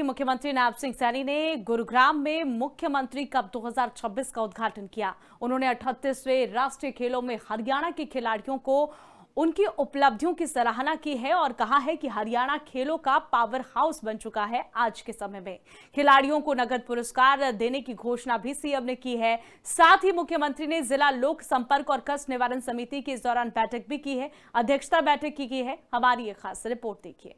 कि मुख्यमंत्री नायब सिंह सैनी ने गुरुग्राम में मुख्यमंत्री कप 2026 का उद्घाटन किया। उन्होंने 38वें राष्ट्रीय खेलों में हरियाणा के खिलाड़ियों को उनकी उपलब्धियों की सराहना की है और कहा है कि हरियाणा खेलों का पावर हाउस बन चुका है। आज के समय में खिलाड़ियों को नगद पुरस्कार देने की घोषणा भी सीएम ने की है। साथ ही मुख्यमंत्री ने जिला लोक संपर्क और कष्ट निवारण समिति की इस दौरान बैठक भी की है, अध्यक्षता बैठक की है। हमारी ये खास रिपोर्ट देखिए।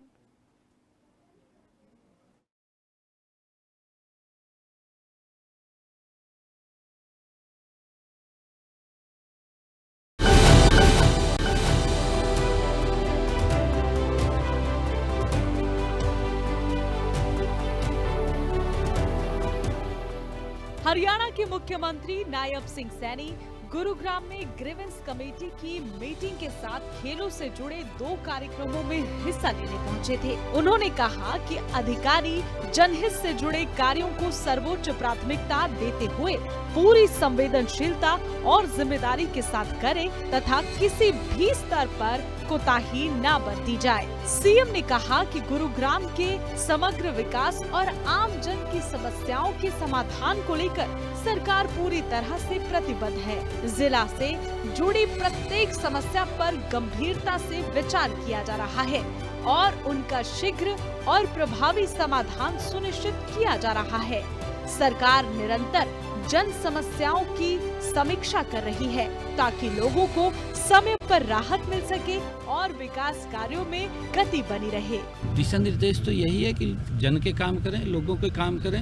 हरियाणा के मुख्यमंत्री नायब सिंह सैनी गुरुग्राम में ग्रीवेंस कमेटी की मीटिंग के साथ खेलों से जुड़े 2 कार्यक्रमों में हिस्सा लेने पहुंचे थे। उन्होंने कहा कि अधिकारी जनहित से जुड़े कार्यों को सर्वोच्च प्राथमिकता देते हुए पूरी संवेदनशीलता और जिम्मेदारी के साथ करें तथा किसी भी स्तर पर कोताही न बरती जाए। सीएम ने कहा कि गुरुग्राम के समग्र विकास और आम जन की समस्याओं के समाधान को लेकर सरकार पूरी तरह से प्रतिबद्ध है। जिला से जुड़ी प्रत्येक समस्या पर गंभीरता से विचार किया जा रहा है और उनका शीघ्र और प्रभावी समाधान सुनिश्चित किया जा रहा है। सरकार निरंतर जन समस्याओं की समीक्षा कर रही है ताकि लोगों को समय पर राहत मिल सके और विकास कार्यों में गति बनी रहे। दिशा निर्देश तो यही है कि जन के काम करें, लोगों के काम करें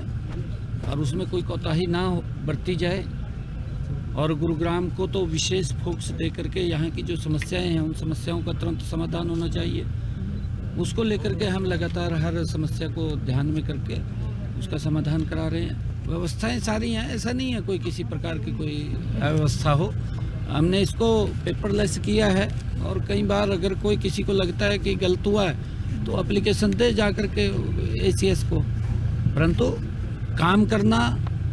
और उसमें कोई कोताही ना बरती जाए। और गुरुग्राम को तो विशेष फोकस दे करके यहाँ की जो समस्याएं हैं उन समस्याओं का तुरंत समाधान होना चाहिए। उसको लेकर के हम लगातार हर समस्या को ध्यान में करके उसका समाधान करा रहे हैं। व्यवस्थाएं सारी हैं, ऐसा नहीं है कोई किसी प्रकार की कोई अव्यवस्था हो। हमने इसको पेपरलेस किया है और कई बार अगर कोई किसी को लगता है कि गलत हुआ है तो एप्लीकेशन दे जा करके ACS को, परंतु काम करना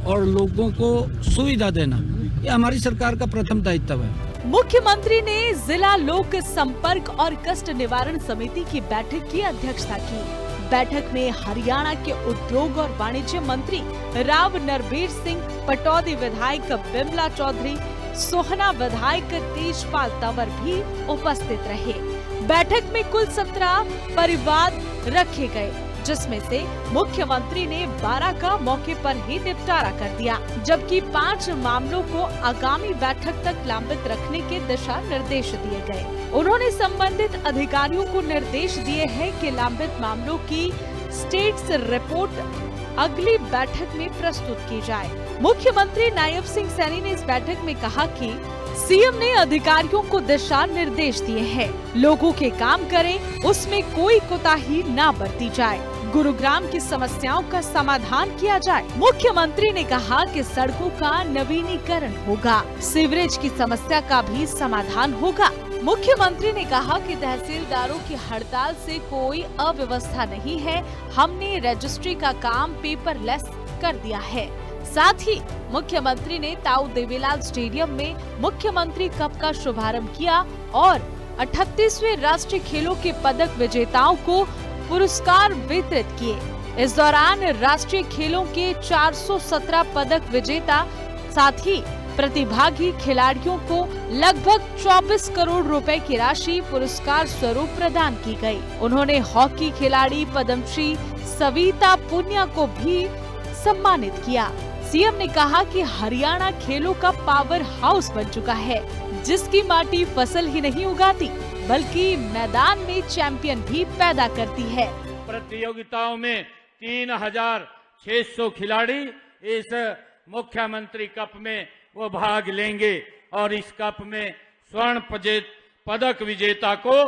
और लोगों को सुविधा देना ये हमारी सरकार का प्रथम दायित्व है। मुख्यमंत्री ने जिला लोक संपर्क और कष्ट निवारण समिति की बैठक की अध्यक्षता की। बैठक में हरियाणा के उद्योग और वाणिज्य मंत्री राव नरबीर सिंह, पटौदी विधायक बिमला चौधरी, सोहना विधायक तेजपाल तंवर भी उपस्थित रहे। बैठक में कुल 17 परिवाद रखे गए, जिसमें से मुख्यमंत्री ने 12 का मौके पर ही निपटारा कर दिया, जबकि 5 मामलों को आगामी बैठक तक लंबित रखने के दिशा निर्देश दिए गए। उन्होंने संबंधित अधिकारियों को निर्देश दिए हैं कि लंबित मामलों की स्टेटस रिपोर्ट अगली बैठक में प्रस्तुत की जाए। मुख्यमंत्री नायब सिंह सैनी ने इस बैठक में कहा कि सीएम ने अधिकारियों को दिशा निर्देश दिए हैं, लोगों के काम करें, उसमें कोई कोताही न बरती जाए, गुरुग्राम की समस्याओं का समाधान किया जाए। मुख्यमंत्री ने कहा कि सड़कों का नवीनीकरण होगा, सीवरेज की समस्या का भी समाधान होगा। मुख्यमंत्री ने कहा कि तहसीलदारों की हड़ताल से कोई अव्यवस्था नहीं है, हमने रजिस्ट्री का काम पेपरलेस कर दिया है। साथ ही मुख्यमंत्री ने ताऊ देवीलाल स्टेडियम में मुख्यमंत्री कप का शुभारंभ किया और 38वें राष्ट्रीय खेलों के पदक विजेताओं को पुरस्कार वितरित किए। इस दौरान राष्ट्रीय खेलों के 417 पदक विजेता साथ ही प्रतिभागी खिलाड़ियों को लगभग 24 करोड़ रुपए की राशि पुरस्कार स्वरूप प्रदान की गई। उन्होंने हॉकी खिलाड़ी पद्मश्री सविता पुनिया को भी सम्मानित किया। सीएम ने कहा कि हरियाणा खेलों का पावर हाउस बन चुका है, जिसकी माटी फसल ही नहीं उगाती बल्कि मैदान में चैंपियन भी पैदा करती है। प्रतियोगिताओं में 3600 खिलाड़ी इस मुख्यमंत्री कप में वो भाग लेंगे और इस कप में स्वर्ण पदक विजेता को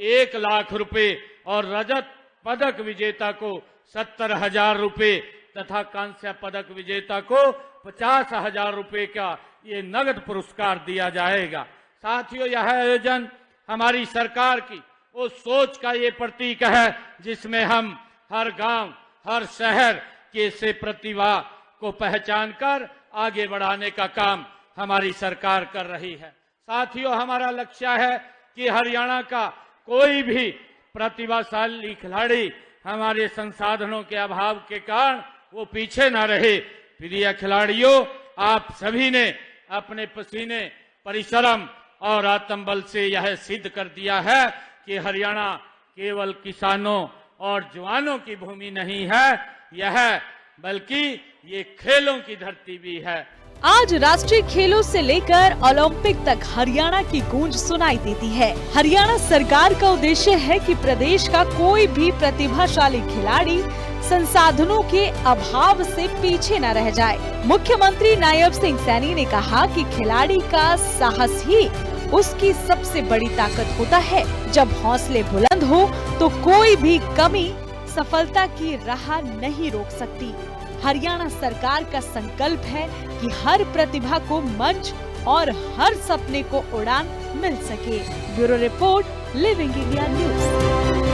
1 लाख रुपए और रजत पदक विजेता को 70,000 रुपए तथा कांस्य पदक विजेता को 50,000 रुपए का ये नगद पुरस्कार दिया जाएगा। साथियों, यह आयोजन हमारी सरकार की वो सोच का ये प्रतीक है जिसमें हम हर गांव, हर शहर के से प्रतिभा को पहचान कर आगे बढ़ाने का काम हमारी सरकार कर रही है। साथियों, हमारा लक्ष्य है कि हरियाणा का कोई भी प्रतिभाशाली खिलाड़ी हमारे संसाधनों के अभाव के कारण वो पीछे न रहे। प्रिय खिलाड़ियों, आप सभी ने अपने पसीने, परिश्रम और आत्मबल से यह सिद्ध कर दिया है कि हरियाणा केवल किसानों और जवानों की भूमि नहीं है, यह बल्कि ये खेलों की धरती भी है। आज राष्ट्रीय खेलों से लेकर ओलंपिक तक हरियाणा की गूंज सुनाई देती है। हरियाणा सरकार का उद्देश्य है कि प्रदेश का कोई भी प्रतिभाशाली खिलाड़ी संसाधनों के अभाव से पीछे न रह जाए। मुख्यमंत्री नायब सिंह सैनी ने कहा कि खिलाड़ी का साहस ही उसकी सबसे बड़ी ताकत होता है। जब हौसले बुलंद हो तो कोई भी कमी सफलता की राह नहीं रोक सकती। हरियाणा सरकार का संकल्प है कि हर प्रतिभा को मंच और हर सपने को उड़ान मिल सके। Bureau report, living India news.